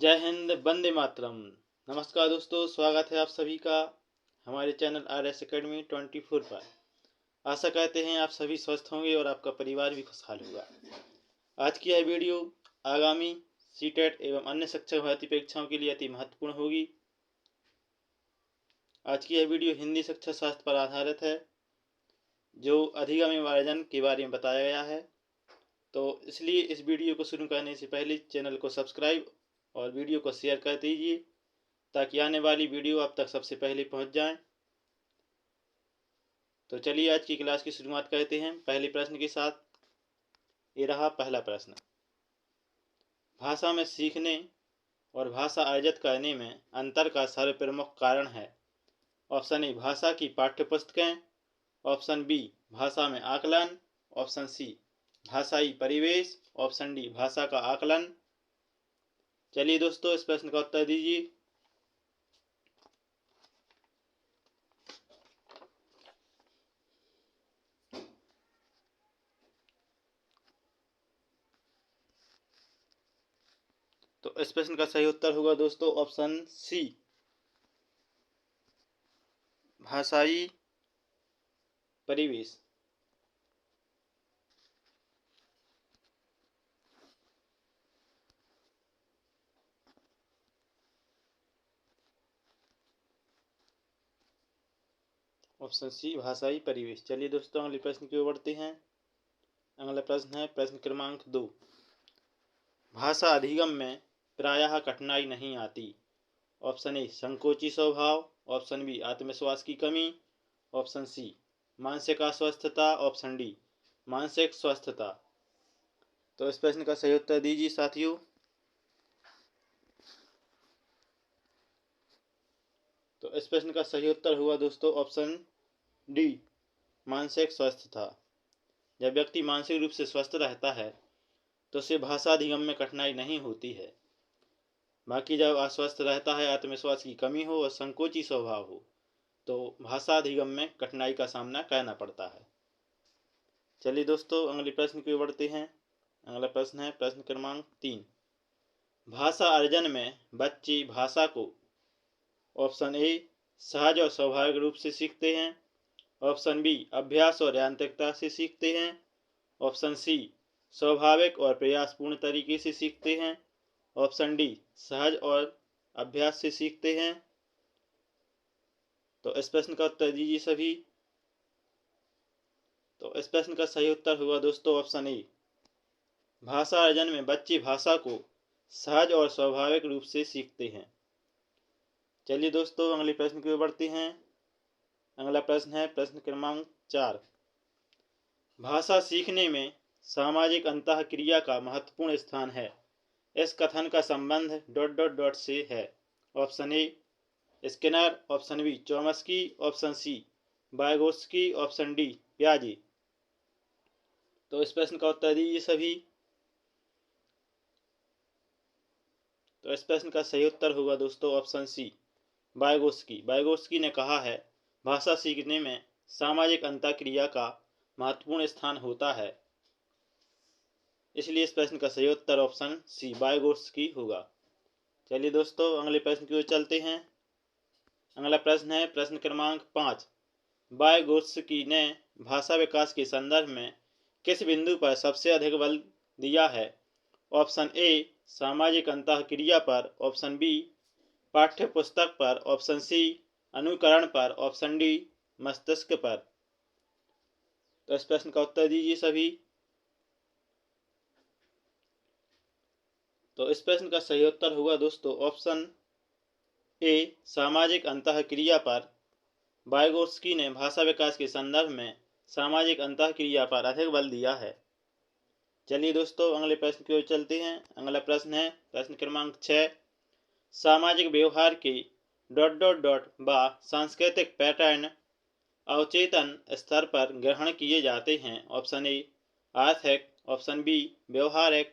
जय हिंद, वंदे मातरम। नमस्कार दोस्तों, स्वागत है आप सभी का हमारे चैनल RS एकेडमी 24 पर। आशा करते हैं आप सभी स्वस्थ होंगे और आपका परिवार भी खुशहाल होगा। आज की यह वीडियो आगामी सीटेट एवं अन्य शिक्षक भर्ती परीक्षाओं के लिए अति महत्वपूर्ण होगी। आज की यह वीडियो हिंदी शिक्षा शास्त्र पर आधारित है, जो अधिगम वर्जन के बारे में बताया गया है। तो इसलिए इस वीडियो को शुरू करने से पहले चैनल को सब्सक्राइब और वीडियो को शेयर कर दीजिए, ताकि आने वाली वीडियो आप तक सबसे पहले पहुंच जाए। तो चलिए आज की क्लास की शुरुआत करते हैं पहले प्रश्न के साथ। ये रहा पहला प्रश्न। भाषा में सीखने और भाषा अर्जित करने में अंतर का सर्वप्रमुख कारण है। ऑप्शन ए भाषा की पाठ्यपुस्तकें, ऑप्शन बी भाषा में आकलन, ऑप्शन सी भाषाई परिवेश, ऑप्शन डी भाषा का आकलन। चलिए दोस्तों, इस प्रश्न का उत्तर दीजिए। तो इस प्रश्न का सही उत्तर होगा दोस्तों ऑप्शन सी, भाषाई परिवेश। ऑप्शन सी, भाषाई परिवेश। चलिए दोस्तों, अगले प्रश्न की ओर बढ़ते हैं। अगला प्रश्न है प्रश्न क्रमांक 2। भाषा अधिगम में प्रायः कठिनाई नहीं आती। ऑप्शन ए संकोची स्वभाव, ऑप्शन बी आत्मविश्वास की कमी, ऑप्शन सी मानसिक अस्वस्थता, ऑप्शन डी मानसिक स्वस्थता। तो इस प्रश्न का सही उत्तर दीजिए साथियों। तो इस प्रश्न का सही उत्तर हुआ दोस्तों ऑप्शन डी, मानसिक स्वस्थता। जब व्यक्ति मानसिक रूप से स्वस्थ रहता है तो उसे भाषा अधिगम में कठिनाई नहीं होती है। बाकी जब अस्वस्थ रहता है, आत्मविश्वास की कमी हो और संकोची स्वभाव हो, तो भाषा अधिगम में कठिनाई का सामना करना पड़ता है। चलिए दोस्तों, अगले प्रश्न की ओर बढ़ते हैं। अगला प्रश्न है प्रश्न क्रमांक 3। भाषा अर्जन में बच्चे भाषा को ऑप्शन ए सहज और स्वाभाविक रूप से सीखते हैं, ऑप्शन बी अभ्यास और यांत्रिकता से सीखते हैं, ऑप्शन सी स्वाभाविक और प्रयासपूर्ण तरीके से सीखते हैं, ऑप्शन डी सहज और अभ्यास से सीखते हैं। तो इस प्रश्न का उत्तर दीजिए सभी। तो इस प्रश्न का सही उत्तर हुआ दोस्तों ऑप्शन ए, भाषा अर्जन में बच्चे भाषा को सहज और स्वाभाविक रूप से सीखते हैं। चलिए दोस्तों, अगले प्रश्न की ओर बढ़ते हैं। अगला प्रश्न है प्रश्न क्रमांक 4। भाषा सीखने में सामाजिक अंतःक्रिया का महत्वपूर्ण स्थान है। इस कथन का संबंध ... से है। Option A Skinner, option B Chomsky, option C Vygotsky, option D पियाजे। तो इस प्रश्न का उत्तर दीजिए सभी। तो इस प्रश्न का सही उत्तर होगा दोस्तों ऑप्शन सी, वाइगोत्स्की। वाइगोत्स्की ने कहा है भाषा सीखने में सामाजिक अंतःक्रिया का महत्वपूर्ण स्थान होता है। इसलिए इस प्रश्न का सही उत्तर ऑप्शन सी, वाइगोत्स्की होगा। चलिए दोस्तों, अगले प्रश्न की ओर चलते हैं। अगला प्रश्न है प्रश्न क्रमांक 5। वाइगोत्स्की ने भाषा विकास के संदर्भ में किस बिंदु पर सबसे अधिक बल दिया है? ऑप्शन ए सामाजिक अंतःक्रिया पर, ऑप्शन बी पाठ्य पुस्तक पर, ऑप्शन सी अनुकरण पर, ऑप्शन डी मस्तिष्क पर। तो इस प्रश्न का उत्तर दीजिए सभी। तो इस प्रश्न का सही उत्तर होगा दोस्तों ऑप्शन ए सामाजिक अंतःक्रिया पर। वाइगोत्स्की ने भाषा विकास के संदर्भ में सामाजिक अंतःक्रिया पर अधिक बल दिया है। चलिए दोस्तों, अगले प्रश्न की ओर चलते हैं। अगला प्रश्न है प्रश्न क्रमांक 6। सामाजिक व्यवहार के ... व सांस्कृतिक पैटर्न अवचेतन स्तर पर ग्रहण किए जाते हैं। ऑप्शन ए आर्थिक, ऑप्शन बी व्यवहारिक,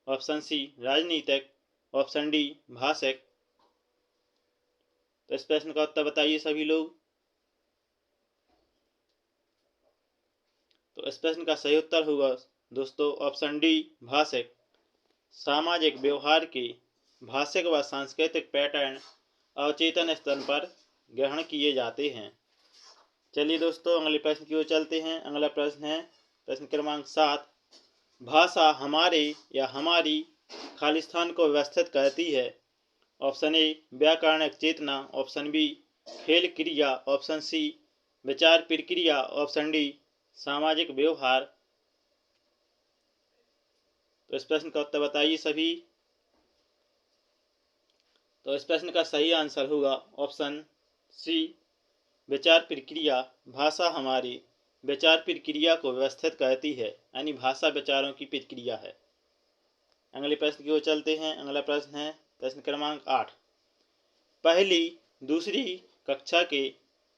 ऑप्शन सी राजनीतिक, ऑप्शन डी भाषिक। तो इस प्रश्न का उत्तर बताइए सभी लोग। तो इस प्रश्न का सही उत्तर होगा दोस्तों ऑप्शन डी भाषिक। सामाजिक व्यवहार के भाषिक व सांस्कृतिक पैटर्न अवचेतन स्तर पर ग्रहण किए जाते हैं। चलिए दोस्तों अगले प्रश्न की ओर चलते हैं। अगला प्रश्न है प्रश्न क्रमांक 7। भाषा हमारे या हमारी खालिस्तान को व्यवस्थित करती है। ऑप्शन ए व्याकरणिक चेतना, ऑप्शन बी खेल क्रिया, ऑप्शन सी विचार प्रक्रिया, ऑप्शन डी सामाजिक व्यवहार। तो इस प्रश्न का उत्तर बताइए सभी। तो इस प्रश्न का सही आंसर होगा ऑप्शन सी विचार प्रक्रिया। भाषा हमारी विचार प्रक्रिया को व्यवस्थित करती है, यानी भाषा विचारों की प्रक्रिया है। अगले प्रश्न की ओर चलते हैं। अगला प्रश्न है प्रश्न क्रमांक 8। पहली दूसरी कक्षा के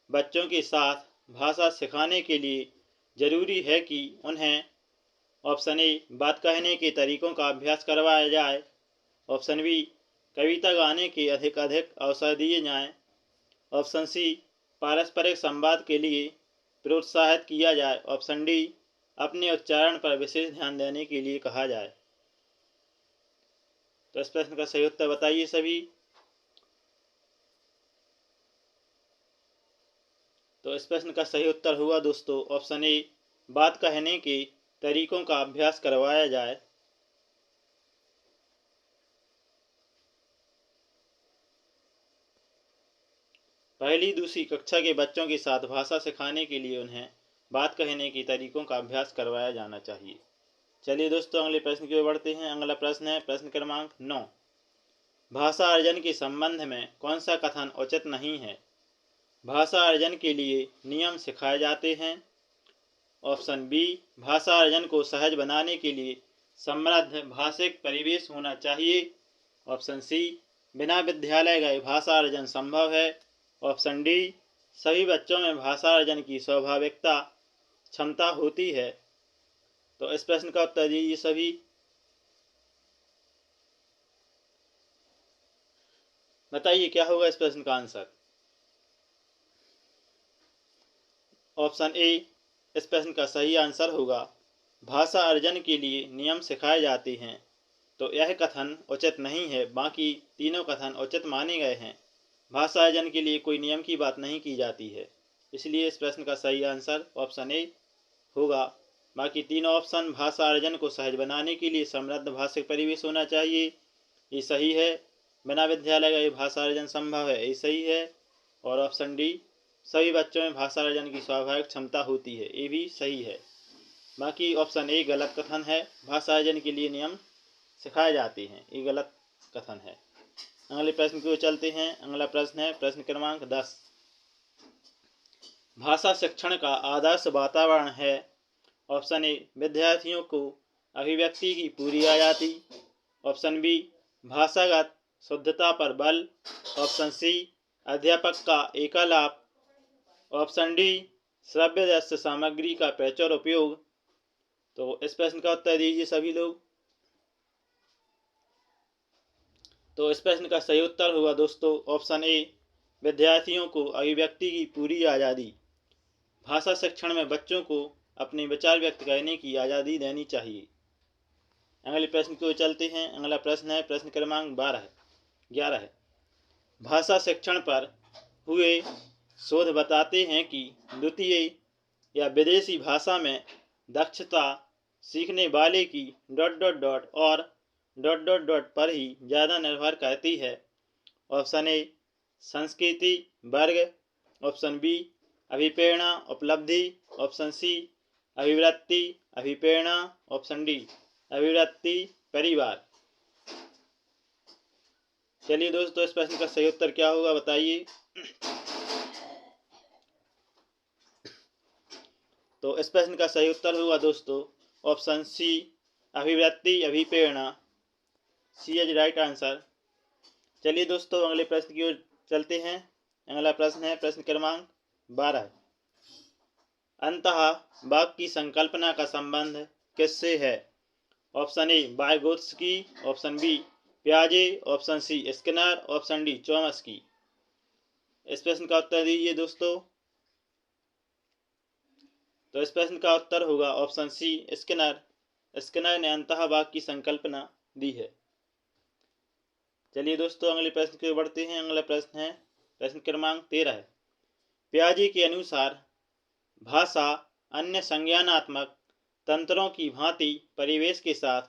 बच्चों के साथ भाषा सिखाने के लिए जरूरी है कि उन्हें ऑप्शन ए बात कहने के तरीकों का अभ्यास करवाया जाए, ऑप्शन बी कविता गाने के अधिक अवसर दिए जाएं, ऑप्शन सी पारस्परिक संवाद के लिए प्रोत्साहित किया जाए, ऑप्शन डी अपने उच्चारण पर विशेष ध्यान देने के लिए कहा जाए। तो इस प्रश्न का सही उत्तर बताइए सभी। तो इस प्रश्न का सही उत्तर हुआ दोस्तों ऑप्शन ए बात कहने के तरीकों का अभ्यास करवाया जाए। पहली दूसरी कक्षा के बच्चों के साथ भाषा सिखाने के लिए उन्हें बात कहने के तरीकों का अभ्यास करवाया जाना चाहिए। चलिए दोस्तों अगले प्रश्न की ओर बढ़ते हैं। अगला प्रश्न है प्रश्न क्रमांक 9। भाषा अर्जन के संबंध में कौन सा कथन उचित नहीं है। भाषा अर्जन के लिए नियम सिखाए जाते हैं, ऑप्शन बी भाषा अर्जन को सहज बनाने के लिए समृद्ध भाषिक परिवेश होना चाहिए, ऑप्शन सी बिना विद्यालय गए भाषा अर्जन संभव है, ऑप्शन डी सभी बच्चों में भाषा अर्जन की स्वाभाविकता क्षमता होती है। तो इस प्रश्न का उत्तर दीजिए सभी। बताइए क्या होगा इस प्रश्न का आंसर। ऑप्शन ए इस प्रश्न का सही आंसर होगा भाषा अर्जन के लिए नियम सिखाए जाते हैं। तो यह कथन उचित नहीं है, बाकी तीनों कथन उचित माने गए हैं। भाषा अर्जन के लिए कोई नियम की बात नहीं की जाती है, इसलिए इस प्रश्न का सही आंसर ऑप्शन ए होगा। बाकी तीनों ऑप्शन भाषा अर्जन को सहज बनाने के लिए समृद्ध भाषिक परिवेश होना चाहिए, ये सही है। बिना विद्यालय गए भाषा अर्जन संभव है, ये सही है। और ऑप्शन डी सभी बच्चों में भाषा अर्जन की स्वाभाविक क्षमता होती है, ये भी सही है। बाकी ऑप्शन ए गलत कथन है, भाषा अर्जन के लिए नियम सिखाए जाते हैं, ये गलत कथन है। अगले प्रश्न की ओर चलते हैं। अगला प्रश्न है प्रश्न क्रमांक 10। भाषा शिक्षण का आदर्श वातावरण है। ऑप्शन ए विद्यार्थियों को अभिव्यक्ति की पूरी आजादी, ऑप्शन बी भाषागत शुद्धता पर बल, ऑप्शन सी अध्यापक का एकालाप, ऑप्शन डी श्रव्य दृश्य सामग्री का प्रचुर उपयोग। तो इस प्रश्न का उत्तर दीजिए सभी लोग। तो इस प्रश्न का सही उत्तर होगा दोस्तों ऑप्शन ए विद्यार्थियों को अभिव्यक्ति की पूरी आज़ादी। भाषा शिक्षण में बच्चों को अपने विचार व्यक्त करने की आज़ादी देनी चाहिए। अगले प्रश्न की ओर चलते हैं। अगला प्रश्न है प्रश्न क्रमांक 11 है। भाषा शिक्षण पर हुए शोध बताते हैं कि द्वितीय या विदेशी भाषा में दक्षता सीखने वाले की ... और ... पर ही ज़्यादा निर्भर करती है। ऑप्शन ए संस्कृति वर्ग, ऑप्शन बी अभिप्रेरणा उपलब्धि, ऑप्शन सी अभिवृत्ति अभिप्रेरणा, ऑप्शन डी अभिवृत्ति परिवार। चलिए दोस्तों इस प्रश्न का सही उत्तर क्या होगा बताइए। तो इस प्रश्न का सही उत्तर होगा दोस्तों ऑप्शन सी अभिवृत्ति अभिप्रेरणा, सी इज राइट आंसर। चलिए दोस्तों अगले प्रश्न की ओर चलते हैं। अगला प्रश्न है प्रश्न क्रमांक 12। अंतः वाक्य की संकल्पना का संबंध किससे है। Option A Vygotsky, option B प्याजे, option C Skinner, option D Chomsky. इस प्रश्न का उत्तर दीजिए दोस्तों। तो इस प्रश्न का उत्तर होगा ऑप्शन सी स्किनर। स्किनर ने अंतः वाक्य की संकल्पना दी है। चलिए दोस्तों अगले प्रश्न की ओर बढ़ते हैं। अगला प्रश्न है प्रश्न क्रमांक 13 है। पियाजे के अनुसार भाषा अन्य संज्ञानात्मक तंत्रों की भांति परिवेश के साथ ...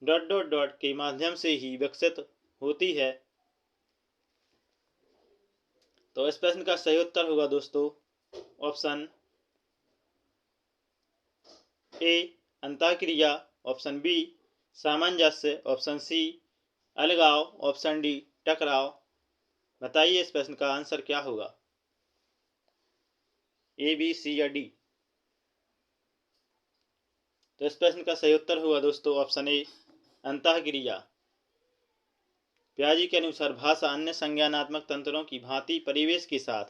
के माध्यम से ही विकसित होती है। तो इस प्रश्न का सही उत्तर होगा दोस्तों ऑप्शन ए अंतःक्रिया, ऑप्शन बी सामंजस्य, ऑप्शन सी अलगाव, ऑप्शन डी टकराव। बताइए इस प्रश्न का आंसर क्या होगा, ए बी सी या डी। तो इस प्रश्न का सही उत्तर होगा दोस्तों ऑप्शन ए अंतःक्रिया। पियाजे के अनुसार भाषा अन्य संज्ञानात्मक तंत्रों की भांति परिवेश के साथ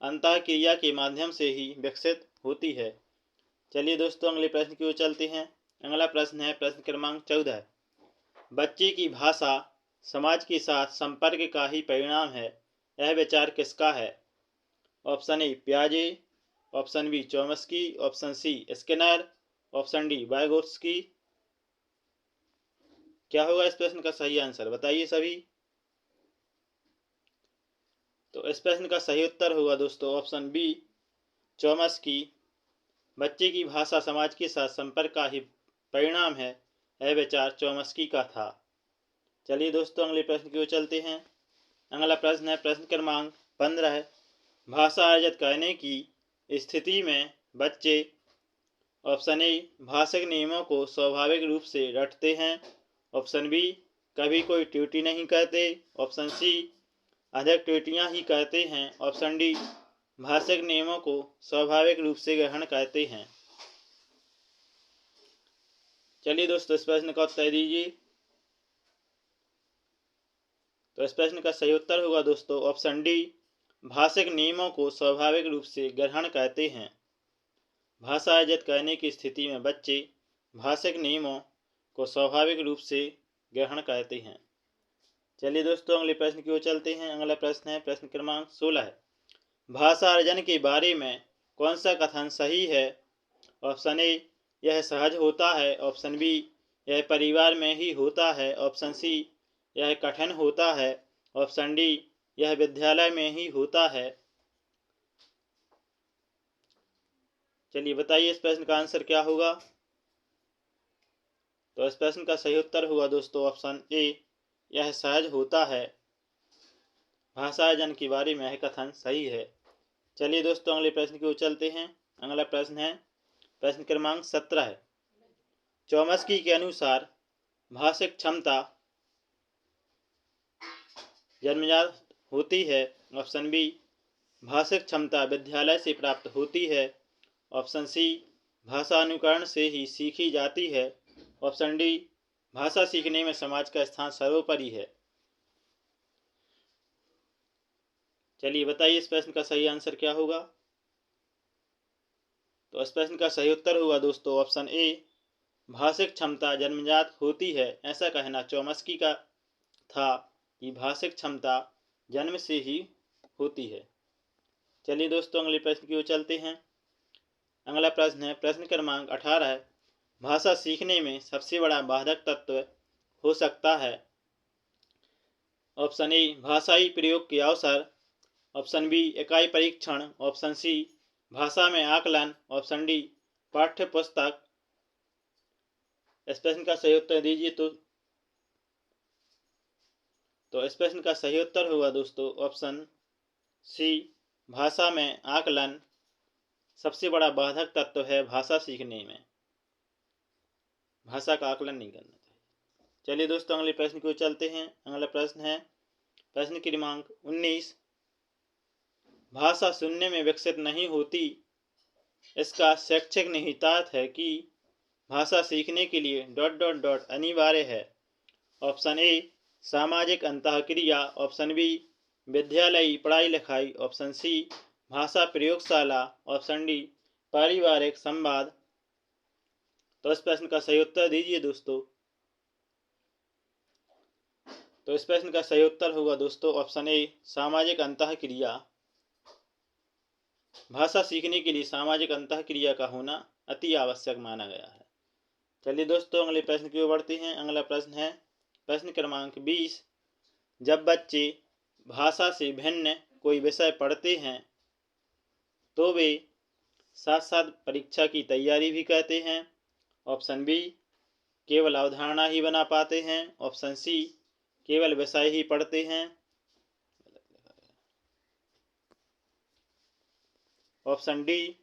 अंतःक्रिया के माध्यम से ही विकसित होती है। चलिए दोस्तों अगले प्रश्न की ओर चलते हैं। अगला प्रश्न है प्रश्न क्रमांक 14। बच्चे की भाषा समाज के साथ संपर्क का ही परिणाम है, यह विचार किसका है? ऑप्शन ए पियाजे, option B Chomsky, option C Skinner, option D Vygotsky. क्या होगा इस प्रश्न का सही आंसर, बताइए सभी। तो इस प्रश्न का सही उत्तर होगा दोस्तों ऑप्शन बी चॉम्स्की। बच्चे की भाषा समाज के साथ संपर्क का ही परिणाम है, यह विचार चॉम्स्की का था। चलिए दोस्तों अगले प्रश्न की ओर चलते हैं। अगला प्रश्न है प्रश्न क्रमांक 15। भाषा अर्जित करने की स्थिति में बच्चे ऑप्शन ए भाषिक नियमों को स्वाभाविक रूप से रटते हैं, ऑप्शन बी कभी कोई त्रुटि नहीं करते, ऑप्शन सी अधिक त्रुटियां ही करते हैं, ऑप्शन डी भाषिक नियमों को स्वाभाविक रूप से ग्रहण करते हैं। चलिए दोस्तों इस प्रश्न का उत्तर दीजिए। तो इस प्रश्न का सही उत्तर होगा दोस्तों ऑप्शन डी भाषिक नियमों को स्वाभाविक रूप से ग्रहण करते हैं। भाषा अर्जित करने की स्थिति में बच्चे भाषिक नियमों को स्वाभाविक रूप से ग्रहण करते हैं। चलिए दोस्तों अगले प्रश्न की ओर चलते हैं। अगला प्रश्न है प्रश्न क्रमांक 16। भाषा अर्जन के बारे में कौन सा कथन सही है? ऑप्शन ए यह सहज होता है, ऑप्शन बी यह परिवार में ही होता है, ऑप्शन सी यह कठिन होता है, ऑप्शन डी यह विद्यालय में ही होता है। चलिए बताइए इस प्रश्न का आंसर क्या होगा। तो इस प्रश्न का सही उत्तर होगा दोस्तों ऑप्शन ए यह सहज होता है। भाषा अर्जन के बारे में यह कथन सही है। चलिए दोस्तों अगले प्रश्न की ओर चलते हैं। अगला प्रश्न है प्रश्न क्रमांक 17। चॉम्स्की के अनुसार भाषिक क्षमता जन्मजात होती है, ऑप्शन बी भाषिक क्षमता विद्यालय से प्राप्त होती है, ऑप्शन सी भाषा अनुकरण से ही सीखी जाती है, ऑप्शन डी भाषा सीखने में समाज का स्थान सर्वोपरि है। चलिए बताइए इस प्रश्न का सही आंसर क्या होगा। तो इस प्रश्न का सही उत्तर होगा दोस्तों ऑप्शन ए भाषिक क्षमता जन्मजात होती है। ऐसा कहना चॉम्स्की का था कि भाषिक क्षमता जन्म से ही होती है। चलिए दोस्तों अगले प्रश्न की ओर चलते हैं। अगला प्रश्न है प्रश्न क्रमांक 18। भाषा सीखने में सबसे बड़ा बाधक तत्व हो सकता है। ऑप्शन ए भाषाई प्रयोग के अवसर, ऑप्शन बी इकाई परीक्षण, ऑप्शन सी भाषा में आकलन, ऑप्शन डी पाठ्य पुस्तक। इस प्रश्न का सही उत्तर दीजिए। तो इस प्रश्न का सही उत्तर होगा दोस्तों ऑप्शन सी भाषा में आकलन सबसे बड़ा बाधक तत्व है भाषा सीखने में। भाषा का आकलन नहीं करना चाहिए। चलिए दोस्तों अगले प्रश्न की ओर चलते हैं। अगला प्रश्न है प्रश्न क्रमांक 19। भाषा सुनने में विकसित नहीं होती, इसका शैक्षिक निहितार्थ है कि भाषा सीखने के लिए ... अनिवार्य है। ऑप्शन ए सामाजिक अंतःक्रिया, ऑप्शन बी विद्यालयी पढ़ाई लिखाई, ऑप्शन सी भाषा प्रयोगशाला, ऑप्शन डी पारिवारिक संवाद। तो इस प्रश्न का सही उत्तर दीजिए दोस्तों। तो इस प्रश्न का सही उत्तर होगा दोस्तों ऑप्शन ए सामाजिक अंतःक्रिया। भाषा सीखने के लिए सामाजिक अंतःक्रिया का होना अति आवश्यक माना गया है। चलिए दोस्तों अगले प्रश्न की ओर बढ़ते हैं। अगला प्रश्न है प्रश्न क्रमांक 20। जब बच्चे भाषा से भिन्न कोई विषय पढ़ते हैं तो वे साथ साथ परीक्षा की तैयारी भी करते हैं। ऑप्शन बी, केवल अवधारणा ही बना पाते हैं। ऑप्शन सी, केवल विषय ही पढ़ते हैं। ऑप्शन डी,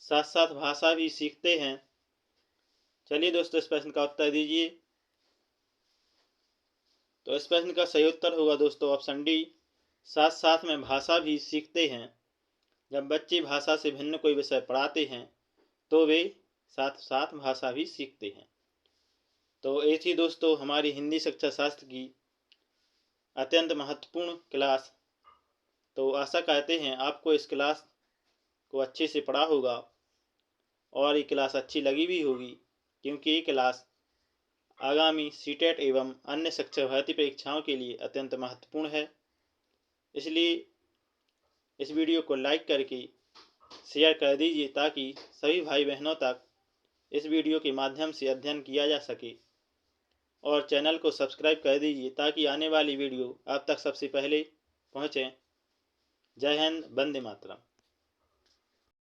साथ साथ भाषा भी सीखते हैं। चलिए दोस्तों, इस प्रश्न का उत्तर दीजिए। तो इस प्रश्न का सही उत्तर होगा दोस्तों ऑप्शन डी, साथ साथ में भाषा भी सीखते हैं। जब बच्चे भाषा से भिन्न कोई विषय पढ़ाते हैं तो वे साथ साथ भाषा भी सीखते हैं। तो ये थी दोस्तों हमारी हिंदी शिक्षा शास्त्र की अत्यंत महत्वपूर्ण क्लास। तो आशा करते हैं आपको इस क्लास को अच्छे से पढ़ा होगा और ये क्लास अच्छी लगी भी होगी, क्योंकि ये क्लास आगामी सीटेट एवं अन्य शिक्षक भर्ती परीक्षाओं के लिए अत्यंत महत्वपूर्ण है। इसलिए इस वीडियो को लाइक करके शेयर कर दीजिए ताकि सभी भाई बहनों तक इस वीडियो के माध्यम से अध्ययन किया जा सके, और चैनल को सब्सक्राइब कर दीजिए ताकि आने वाली वीडियो आप तक सबसे पहले पहुँचे। जय हिंद, वंदे मातरम।